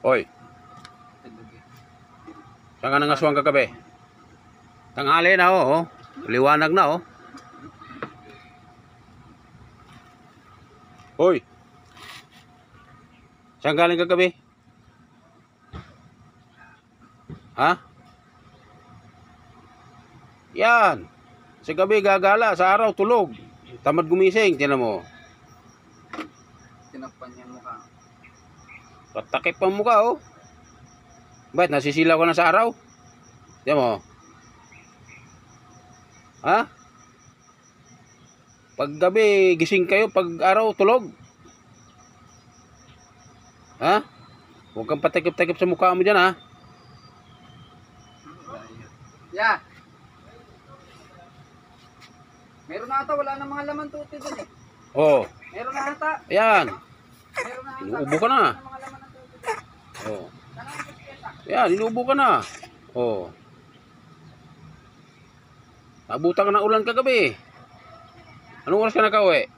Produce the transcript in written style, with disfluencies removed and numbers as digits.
Hoy, saan ka nangaswang kagabi? Tanghali na oh. Liwanag na oh. Hoy, saan galing kagabi? Ha? Yan. Sa gabi gagala, sa araw tulog. Tamad gumising, tinan mo. Tinakpan niya mukha. Patakip ang mukha oh. Ba't nasisilaw ka na sa araw? Tiyan mo. Ha? Pag gabi gising kayo, pag araw tulog. Ha? Huwag kang patakip-takip sa mukha mo dyan ha. Yeah. Meron na ata, wala na mga laman tuti dun eh. Oh. Meron na ata. Ayan. Meron na ata. Inuubo ka na. Wala na mga laman ng tuti dun. Oh. Sana ang pispesa. Ayan, inuubo ka na. Oh. Nabutan ka ng ulan kagabi. Anong oras ka nakauwi?